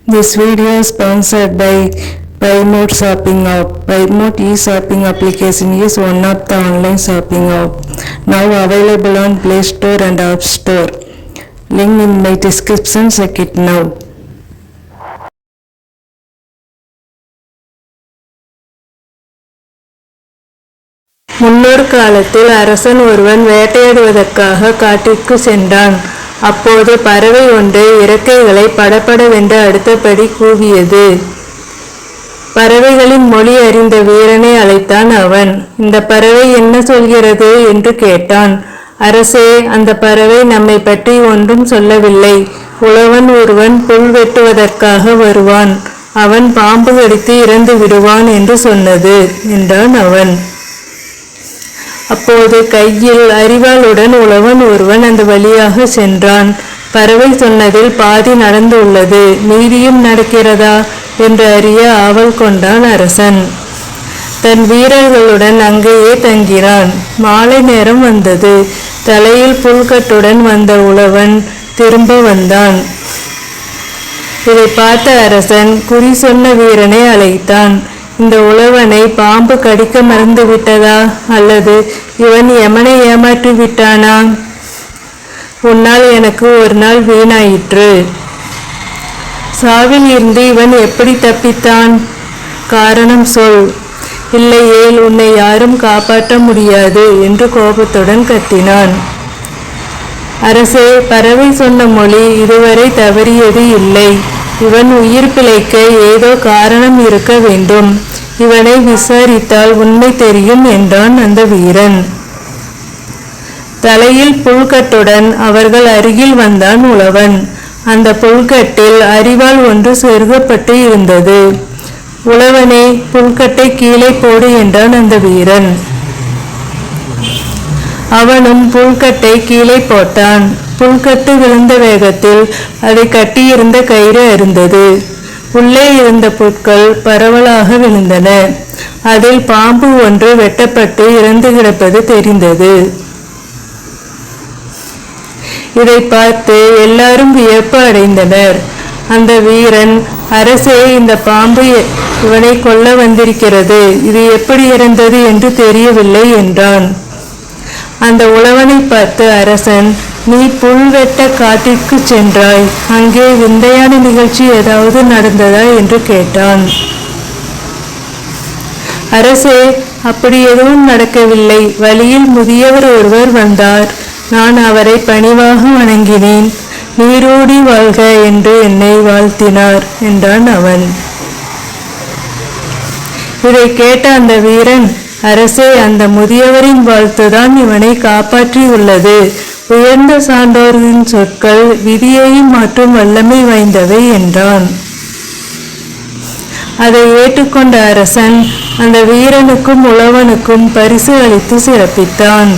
This video is sponsored by Buymode Shopping App. Buymode e-shopping application is one of the online shopping app now available on Play Store and App Store. Link in my description. Check it now. முன்னொரு காலத்தில் அரசன் ஒருவன் வேட்டையாடுவதற்காக காட்டிற்கு சென்றான். அப்போது பறவை ஒன்று இறக்கைகளை படபடவென்று அடுத்தபடி கூவியது. பறவைகளின் மொழி அறிந்த வீரனை அழைத்தான் அவன். இந்த பறவை என்ன சொல்கிறது என்று கேட்டான். அரசே, அந்த பறவை நம்மை பற்றி ஒன்றும் சொல்லவில்லை. உழவன் ஒருவன் புல் வெட்டுவதற்காக வருவான், அவன் பாம்பு கடித்து இறந்து விடுவான் என்று சொன்னது என்றான் அவன். அப்போது கையில் அரிவாளுடன் உழவன் ஒருவன் அந்த வழியாக சென்றான். பறவை சொன்னதில் பாதி நடந்துள்ளது, மீதியும் நடக்கிறதா என்று அறிய ஆவல் கொண்டான் அரசன். தன் வீரர்களுடன் அங்கேயே தங்கினான். மாலை நேரம் வந்தது. தலையில் புல்கட்டுடன் வந்த உழவன் திரும்ப வந்தான். இதை பார்த்த அரசன் குறி சொன்ன வீரனை அழைத்தான். இந்த உழவனை பாம்பு கடிக்க மறந்து விட்டதா, அல்லது இவன் யமனை ஏமாற்றி விட்டானா? உன்னால் எனக்கு ஒரு நாள் வீணாயிற்று. சாவில் இருந்து இவன் எப்படி தப்பித்தான்? காரணம் சொல், இல்லையேல் உன்னை யாரும் காப்பாற்ற முடியாது என்று கோபத்துடன் கத்தினான். அரசே, பறவை சொன்ன மொழி இதுவரை தவறியது இல்லை. இவன் உயிர் பிழைக்க ஏதோ காரணம் இருக்க வேண்டும். இவனை விசாரித்தால் உண்மை தெரியும் என்றான் அந்த வீரன். தலையில் புல்கட்டுடன் அவர்கள் அருகில் வந்தான் உழவன். அந்த புல்கட்டில் அரிவாள் ஒன்று செருகப்பட்டு இருந்தது. உழவனே, புல்கட்டை கீழே போடு என்றான் அந்த வீரன். அவனும் புல்கட்டை கீழே போட்டான். புல்கட்டு விழுந்த வேகத்தில் அதை கட்டியிருந்த கயிறு அறுந்தது. உள்ளே இருந்த புற்கள் பரவலாக விழுந்தன. அதில் பாம்பு ஒன்று வெட்டப்பட்டு இறந்து கிடப்பது தெரிந்தது. இதை பார்த்து எல்லாரும் வியப்பு அடைந்தனர். அந்த வீரன், அரசே, இந்த பாம்பு இவனை கொல்ல வந்திருக்கிறது, இது எப்படி இறந்தது என்று தெரியவில்லை என்றான். அந்த உழவனை பார்த்து அரசன், நீ புல் வெட்ட காட்டிற்கு சென்றாய், அங்கே விந்தையான நிகழ்ச்சி ஏதாவது நடந்ததா என்று கேட்டான். அரசே, அப்படி எதுவும் நடக்கவில்லை. வழியில் முதியவர் ஒருவர் வந்தார். நான் அவரை பணிவாக வணங்கினேன். நீரோடி வாழ்க என்று என்னை வாழ்த்தினார் என்றான் அவன். இதை கேட்ட அந்த வீரன், அரசே, அந்த முதியவரின் வாழ்த்துதான் இவனை காப்பாற்றி உள்ளது. உயர்ந்த சான்றோரின் சொற்கள் விதியையும் மாற்றும் வல்லமை வாய்ந்தவை என்றான். அதை ஏற்றுக்கொண்ட அரசன் அந்த வீரனுக்கும் உழவனுக்கும் பரிசு அளித்து சிறப்பித்தான்.